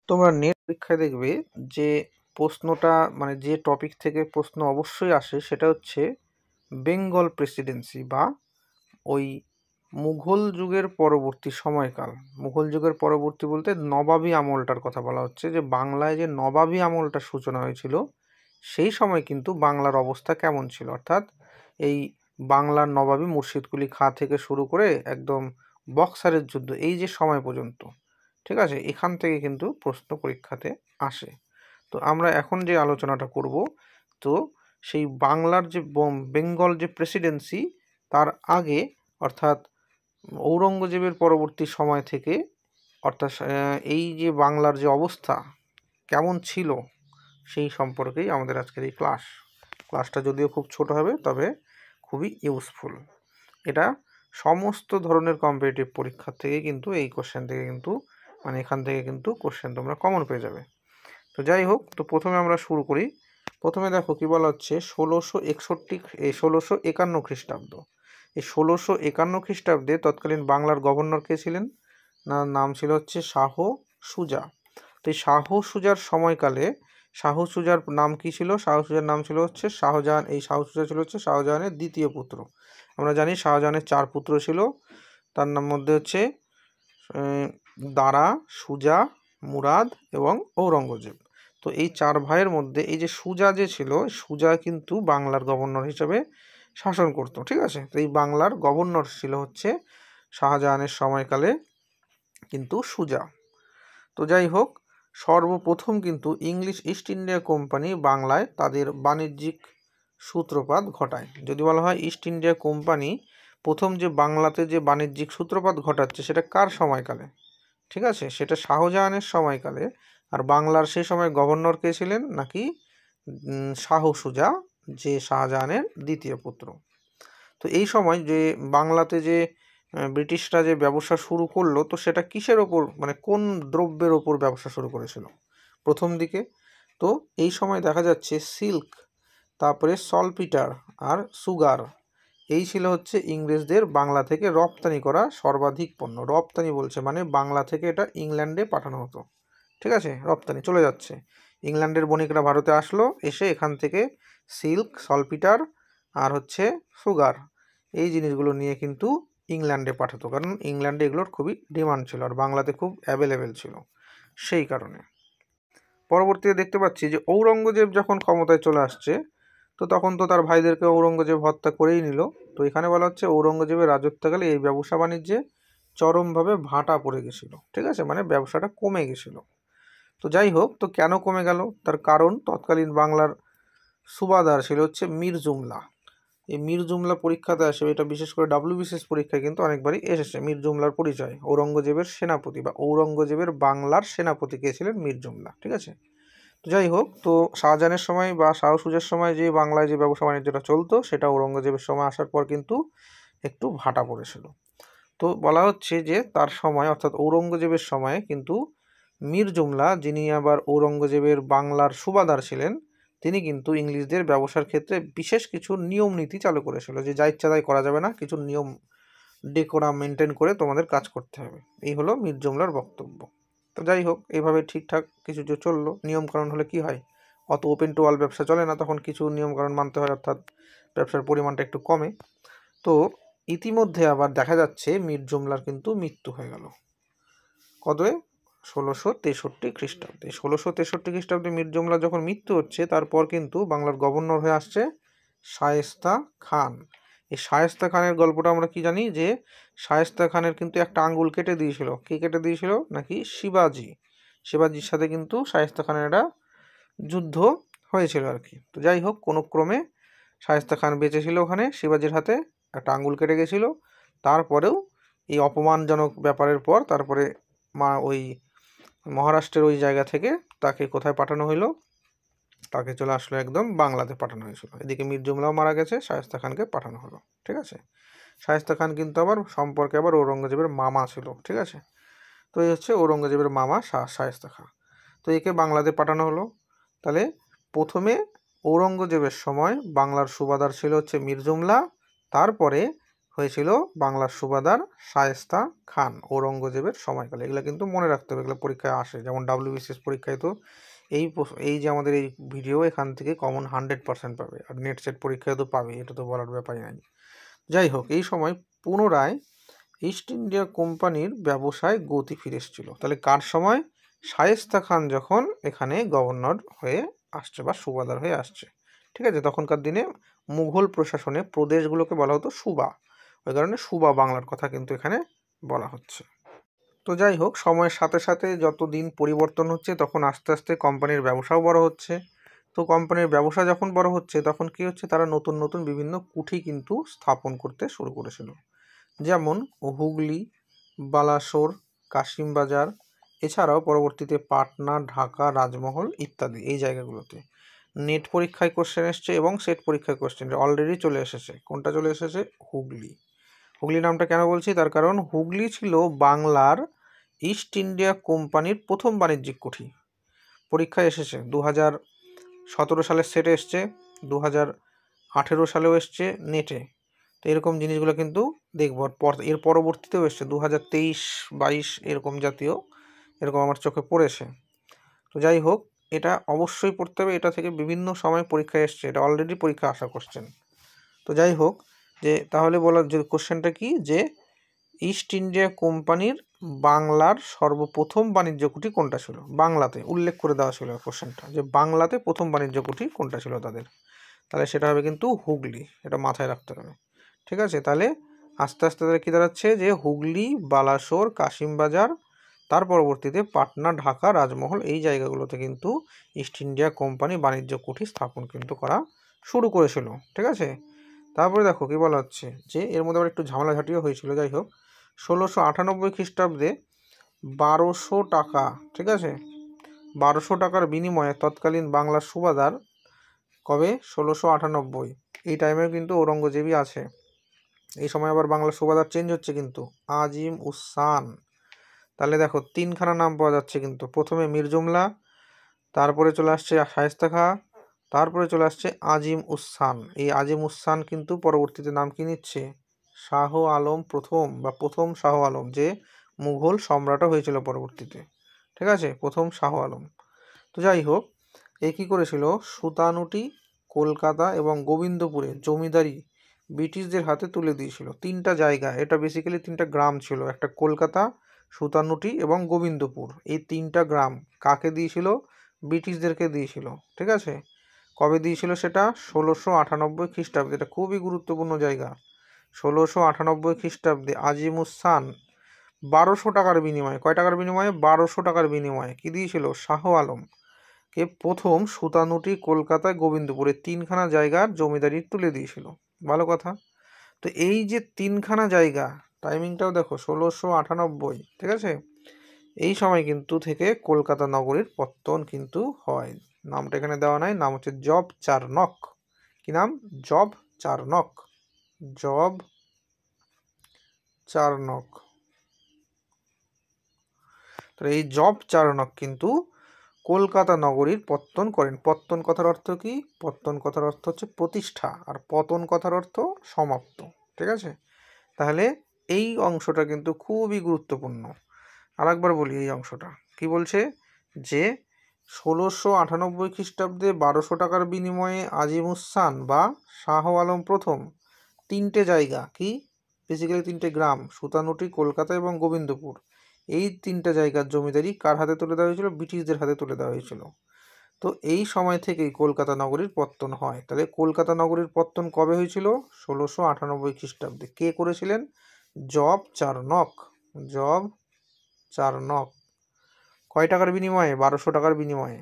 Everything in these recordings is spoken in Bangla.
তোমরা নেট পরীক্ষায় দেখবে যে প্রশ্নটা মানে যে টপিক থেকে প্রশ্ন অবশ্যই আসে সেটা হচ্ছে বেঙ্গল প্রেসিডেন্সি বা ওই মুঘল যুগের পরবর্তী সময়কাল। মুঘল যুগের পরবর্তী বলতে নবাবী আমলটার কথা বলা হচ্ছে, যে বাংলায় যে নবাবী আমলটার সূচনা হয়েছিল সেই সময় কিন্তু বাংলার অবস্থা কেমন ছিল, অর্থাৎ এই বাংলার নবাবী মুর্শিদকুলি খাঁ থেকে শুরু করে একদম বক্সারের যুদ্ধ, এই যে সময় পর্যন্ত, ঠিক আছে, এখান থেকে কিন্তু প্রশ্ন পরীক্ষাতে আসে। তো আমরা এখন যে আলোচনাটা করব, তো সেই বাংলার যে বেঙ্গল যে প্রেসিডেন্সি তার আগে, অর্থাৎ ঔরঙ্গজেবের পরবর্তী সময় থেকে, অর্থাৎ এই যে বাংলার যে অবস্থা কেমন ছিল সেই সম্পর্কেই আমাদের আজকের এই ক্লাসটা যদিও খুব ছোট হবে তবে খুবই ইউজফুল। এটা সমস্ত ধরনের কম্পিটিটিভ পরীক্ষার থেকে কিন্তু এই কোশ্চেন থেকে কিন্তু মানে এখান থেকে কিন্তু কোশ্চেন তোমরা কমন পেয়ে যাবে। তো যাই হোক, তো প্রথমে আমরা শুরু করি। প্রথমে দেখো কি বলা হচ্ছে, 1651 খ্রিস্টাব্দ। এই 1651 খ্রিস্টাব্দে তৎকালীন বাংলার গভর্নর কে ছিলেন না, নাম ছিল হচ্ছে শাহ সুজা। তো এই শাহ সুজার সময়কালে, শাহ সুজার নাম কি ছিল, শাহ সুজার নাম ছিল হচ্ছে শাহজাহান। এই শাহ সুজা ছিল হচ্ছে শাহজাহানের দ্বিতীয় পুত্র। আমরা জানি শাহজাহানের 4 পুত্র ছিল, তার নাম মধ্যে হচ্ছে দারা, সুজা, মুরাদ এবং ঔরঙ্গজেব। তো এই 4 ভাইয়ের মধ্যে এই যে সুজা যে ছিল, সুজা কিন্তু বাংলার গভর্নর হিসেবে শাসন করত, ঠিক আছে। তো এই বাংলার গভর্নর ছিল হচ্ছে শাহজাহানের সময়কালে কিন্তু সুজা। তো যাই হোক, সর্বপ্রথম কিন্তু ইংলিশ ইস্ট ইন্ডিয়া কোম্পানি বাংলায় তাদের বাণিজ্যিক সূত্রপাত ঘটায়। যদি বলা হয় ইস্ট ইন্ডিয়া কোম্পানি প্রথম যে বাংলাতে যে বাণিজ্যিক সূত্রপাত ঘটাচ্ছে সেটা কার সময়কালে, ঠিক আছে, সেটা শাহজাহানের সময়কালে। আর বাংলার সেই সময় গভর্নর কে ছিলেন নাকি শাহ সুজা, যে শাহজাহানের দ্বিতীয় পুত্র। তো এই সময় যে বাংলাতে যে ব্রিটিশরা যে ব্যবসা শুরু করলো, তো সেটা কিসের ওপর, মানে কোন দ্রব্যের ওপর ব্যবসা শুরু করেছিল প্রথম দিকে? তো এই সময় দেখা যাচ্ছে সিল্ক, তারপরে সলপিটার আর সুগার, এই ছিল হচ্ছে ইংরেজদের বাংলা থেকে রপ্তানি করা সর্বাধিক পণ্য। রপ্তানি বলছে মানে বাংলা থেকে এটা ইংল্যান্ডে পাঠানো হতো, ঠিক আছে, রপ্তানি চলে যাচ্ছে। ইংল্যান্ডের বণিকরা ভারতে আসলো, এসে এখান থেকে সিল্ক, সলপিটার আর হচ্ছে সুগার, এই জিনিসগুলো নিয়ে কিন্তু ইংল্যান্ডে পাঠাতো, কারণ ইংল্যান্ডে এগুলোর খুবই ডিমান্ড ছিল আর বাংলাতে খুব অ্যাভেলেবেল ছিল, সেই কারণে। পরবর্তীতে দেখতে পাচ্ছি যে ঔরঙ্গজেব যখন ক্ষমতায় চলে আসছে, তো তখন তো তার ভাইদেরকে ঔরঙ্গজেব হত্যা করেই নিল। তো এখানে বলা হচ্ছে ঔরঙ্গজেবের রাজত্বকালে এই ব্যবসা বাণিজ্যে চরমভাবে ভাটা পড়ে গেছিল, ঠিক আছে, মানে ব্যবসাটা কমে গেছিল। তো যাই হোক, তো কেন কমে গেল তার কারণ, তৎকালীন বাংলার সুবাদার ছিল হচ্ছে মীর জুমলা। এই মীর জুমলা পরীক্ষাতে আসে, এটা বিশেষ করে WBCS পরীক্ষায় কিন্তু অনেকবারই এসেছে মীর জুমলার পরিচয়। ঔরঙ্গজেবের সেনাপতি বা ঔরঙ্গজেবের বাংলার সেনাপতি কে ছিলেন, মীর জুমলা, ঠিক আছে। তো যাই হোক, তো শাহজাহানের সময় বা শাহ সুজার সময় যে বাংলায় যে ব্যবসা বাণিজ্যটা চলতো সেটা ঔরঙ্গজেবের সময় আসার পর কিন্তু একটু ভাটা পড়েছিল। তো বলা হচ্ছে যে তার সময়, অর্থাৎ ঔরঙ্গজেবের সময় কিন্তু মীর জুমলা, যিনি আবার ঔরঙ্গজেবের বাংলার সুবাদার ছিলেন, তিনি কিন্তু ইংলিশদের ব্যবসার ক্ষেত্রে বিশেষ কিছু নিয়ম নীতি চালু করেছিল, যে যা ইচ্ছা তাই করা যাবে না, কিছু নিয়ম ডেকোরাম মেনটেন করে তোমাদের কাজ করতে হবে। এই হলো মীর জুমলার বক্তব্য। তো যাই হোক, এইভাবে ঠিকঠাক কিছু যে চললো, নিয়মকানুন হলে কি হয়, অত ওপেন টু অল ব্যবসা চলে না, তখন কিছু নিয়মকানুন মানতে হয়, অর্থাৎ ব্যবসার পরিমাণটা একটু কমে। তো ইতিমধ্যে আবার দেখা যাচ্ছে মীর জুমলার কিন্তু মৃত্যু হয়ে গেল কবে, 1663 খ্রিস্টাব্দে। 1663 খ্রিস্টাব্দে মীর জুমলা যখন মৃত্যু হচ্ছে, তারপর কিন্তু বাংলার গভর্নর হয়ে আসছে শায়েস্তা খান। এই শায়েস্তা খানের গল্পটা আমরা কি জানি, যে শায়েস্তা খানের কিন্তু একটা আঙ্গুল কেটে দিয়েছিল, কে কেটে দিয়েছিল নাকি শিবাজি। শিবাজির সাথে কিন্তু শায়েস্তা খানের একটা যুদ্ধ হয়েছিল আর কি। তো যাই হোক, কোনো ক্রমে শায়েস্তা খান বেঁচে ছিল, ওখানে শিবাজির হাতে একটা আঙ্গুল কেটে গেছিল। তারপরেও এই অপমানজনক ব্যাপারের পর তারপরে ওই মহারাষ্ট্রের ওই জায়গা থেকে তাকে কোথায় পাঠানো হলো, তাকে চলে আসলো একদম বাংলাতে পাঠানো হয়েছিল। এদিকে মীর জুমলাও মারা গেছে, শায়েস্তা খানকে পাঠানো হলো, ঠিক আছে। শায়েস্তা খান কিন্তু আবার সম্পর্কে আবার ঔরঙ্গজেবের মামা ছিল, ঠিক আছে। তো এই হচ্ছে ঔরঙ্গজেবের মামা শায়েস্তা খান। তো একে বাংলাতে পাঠানো হলো। তাহলে প্রথমে ঔরঙ্গজেবের সময় বাংলার সুবাদার ছিল হচ্ছে মীর জুমলা, তারপরে হয়েছিল বাংলার সুবাদার শায়েস্তা খান ঔরঙ্গজেবের সময়কালে। এগুলো কিন্তু মনে রাখতে হবে, এগুলো পরীক্ষায় আসে, যেমন WBCS পরীক্ষায় তো এই যে আমাদের এই ভিডিও এখান থেকে কমন 100% পাবে, আর নেট সেট পরীক্ষায় তো পাবে, এটা তো বলার ব্যাপারই নাই। যাই হোক, এই সময় পুনরায় ইস্ট ইন্ডিয়া কোম্পানির ব্যবসায় গতি ফিরে এসেছিল। তাহলে কার সময়? শায়েস্তা খান যখন এখানে গভর্নর হয়ে আসছে বা সুবাদার হয়ে আসছে, ঠিক আছে। তখনকার দিনে মুঘল প্রশাসনে প্রদেশগুলোকে বলা হতো সুবা, ওই কারণে সুবা বাংলার কথা কিন্তু এখানে বলা হচ্ছে। তো যাই হোক, সময়ের সাথে সাথে যত দিন পরিবর্তন হচ্ছে তখন আস্তে আস্তে কোম্পানির ব্যবসাও বড় হচ্ছে। তো কোম্পানির ব্যবসা যখন বড় হচ্ছে তখন কি হচ্ছে, তারা নতুন নতুন বিভিন্ন কুঠি কিন্তু স্থাপন করতে শুরু করেছিল, যেমন হুগলি, বালাসোর, কাশিমবাজার, এছাড়াও পরবর্তীতে পাটনা, ঢাকা, রাজমহল ইত্যাদি এই জায়গাগুলোতে। নেট পরীক্ষায় কোশ্চেন এসছে এবং সেট পরীক্ষায় কোশ্চেন অলরেডি চলে এসেছে। কোনটা চলে এসেছে? হুগলি। হুগলি নামটা কেন বলছি, তার কারণ হুগলি ছিল বাংলার ইস্ট ইন্ডিয়া কোম্পানির প্রথম বাণিজ্যিক কুঠি। পরীক্ষায় এসেছে 2017 সালের সেটে এসছে, 2018 সালেও এসছে নেটে। তো এরকম জিনিসগুলো কিন্তু দেখব, এর পরবর্তীতেও এসছে 2023-22 এরকম জাতীয়, এরকম আমার চোখে পড়েছে। তো যাই হোক, এটা অবশ্যই পড়তে হবে, এটা থেকে বিভিন্ন সময় পরীক্ষায় এসছে, এটা অলরেডি পরীক্ষা আসা কোশ্চেন। তো যাই হোক, যে তাহলে বলার যে কোশ্চেনটা কি, যে ইস্ট ইন্ডিয়া কোম্পানির বাংলার সর্বপ্রথম বাণিজ্য কুঠি কোনটা ছিল? বাংলাতে উল্লেখ করে দেওয়া ছিল কোশ্চেনটা, যে বাংলাতে প্রথম বাণিজ্য কুঠি কোনটা ছিল তাদের। তাহলে সেটা হবে কিন্তু হুগলি, এটা মাথায় রাখতে হবে, ঠিক আছে। তাহলে আস্তে আস্তে তাহলে কী দাঁড়াচ্ছে, যে হুগলি, বালাসোর, কাশিমবাজার, তার পরবর্তীতে পাটনা, ঢাকা, রাজমহল এই জায়গাগুলোতে কিন্তু ইস্ট ইন্ডিয়া কোম্পানি বাণিজ্য কুঠি স্থাপন কিন্তু করা শুরু করেছিল, ঠিক আছে। তারপরে দেখো কি বলা হচ্ছে, যে এর মধ্যে আবার একটু ঝামেলাঝাটিও হয়েছিল। যাই হোক, 1698 খ্রিস্টাব্দে 1200 টাকা, ঠিক আছে, 1200 টাকার বিনিময়ে তৎকালীন বাংলার সুবাদার, কবে? 1698, এই টাইমেও কিন্তু ঔরঙ্গজেবই আছে। এই সময় আবার বাংলার সুবাদার চেঞ্জ হচ্ছে কিন্তু, আজিম উসান। তাহলে দেখো তিনখানা নাম পাওয়া যাচ্ছে কিন্তু, প্রথমে মীর জুমলা, তারপরে চলে আসছে শায়েস্তা খাঁ, তারপরে চলে আসছে আজিম উসান। এই আজিম উসান কিন্তু পরবর্তীতে নাম কি নিচ্ছে? শাহ আলম প্রথম, বা প্রথম শাহ আলম, যে মুঘল সম্রাটও হয়েছিল পরবর্তীতে, ঠিক আছে, প্রথম শাহ আলম। তো যাই হোক, এ কী করেছিল, সুতানুটি, কলকাতা এবং গোবিন্দপুরে জমিদারি ব্রিটিশদের হাতে তুলে দিয়েছিল। তিনটা জায়গা, এটা বেসিক্যালি তিনটা গ্রাম ছিল, একটা কলকাতা, সুতানুটি এবং গোবিন্দপুর, এই তিনটা গ্রাম কাকে দিয়েছিল? ব্রিটিশদেরকে দিয়েছিল, ঠিক আছে। কবে দিয়েছিল সেটা? 1698 খ্রিস্টাব্দে। এটা খুবই গুরুত্বপূর্ণ জায়গা। 1698 খ্রিস্টাব্দে আজিম উসান 1200 টাকার বিনিময়ে, কয় টাকার বিনিময়ে? 1200 টাকার বিনিময়ে কি দিয়েছিল? শাহ আলমকে প্রথম সুতানুটি, কলকাতায়, গোবিন্দপুরে তিনখানা জায়গার জমিদারি তুলে দিয়েছিল। ভালো কথা। তো এই যে তিনখানা জায়গা, টাইমিংটাও দেখো 1698, ঠিক আছে। এই সময় কিন্তু থেকে কলকাতা নগরীর পত্তন কিন্তু হয়। নামটা এখানে দেওয়া নাই, নাম হচ্ছে জব চারনক। কি নাম? জব চারনক। জব চারনক। তো এই জব চারনক কিন্তু কলকাতা নগরীর পত্তন করেন। পত্তন কথার অর্থ কি? পত্তন কথার অর্থ হচ্ছে প্রতিষ্ঠা, আর পতন কথার অর্থ সমাপ্ত, ঠিক আছে। তাহলে এই অংশটা কিন্তু খুবই গুরুত্বপূর্ণ। আরেকবার বলি এই অংশটা কি বলছে, যে 1698 খ্রিস্টাব্দে 1200 টাকার বিনিময়ে আজিম উসান বা শাহ আলম প্রথম তিনটে জায়গা, কি বেসিক্যালি তিনটে গ্রাম, সুতানুটি, কলকাতা এবং গোবিন্দপুর, এই তিনটা জায়গার জমিদারি কার হাতে তুলে দেওয়া হয়েছিল? ব্রিটিশদের হাতে তুলে দেওয়া হয়েছিল। তো এই সময় থেকেই কলকাতা নগরীর পত্তন হয়। তাহলে কলকাতা নগরীর পত্তন কবে হয়েছিল? 1698 খ্রিস্টাব্দে। কে করেছিলেন? জব চারনক। জব চারনক। কয় টাকার বিনিময়ে? 1200 টাকার বিনিময়ে।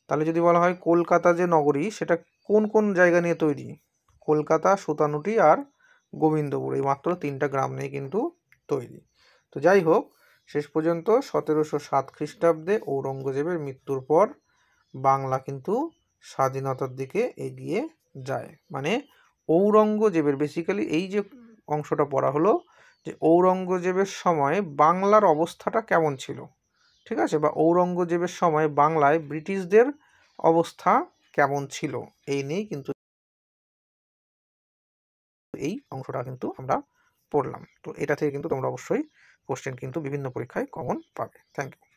তাহলে যদি বলা হয় কলকাতা যে নগরী, সেটা কোন কোন জায়গা নিয়ে তৈরি? কলকাতা, সুতানুটি আর গোবিন্দপুর, এই মাত্র তিনটা গ্রাম নিয়ে কিন্তু তৈরি। তো যাই হোক, শেষ পর্যন্ত 1707 খ্রিস্টাব্দে ঔরঙ্গজেবের মৃত্যুর পর বাংলা কিন্তু স্বাধীনতার দিকে এগিয়ে যায়। মানে ঔরঙ্গজেবের, বেসিক্যালি এই যে অংশটা পড়া হলো, যে ঔরঙ্গজেবের সময় বাংলার অবস্থাটা কেমন ছিল, ঠিক আছে, বা ঔরঙ্গজেবের সময় বাংলায় ব্রিটিশদের অবস্থা কেমন ছিল, এই নিয়েই কিন্তু এই অংশটা কিন্তু আমরা পড়লাম। তো এটা থেকে কিন্তু তোমরা অবশ্যই কোশ্চেন কিন্তু বিভিন্ন পরীক্ষায় কমন পাবে। Thank you.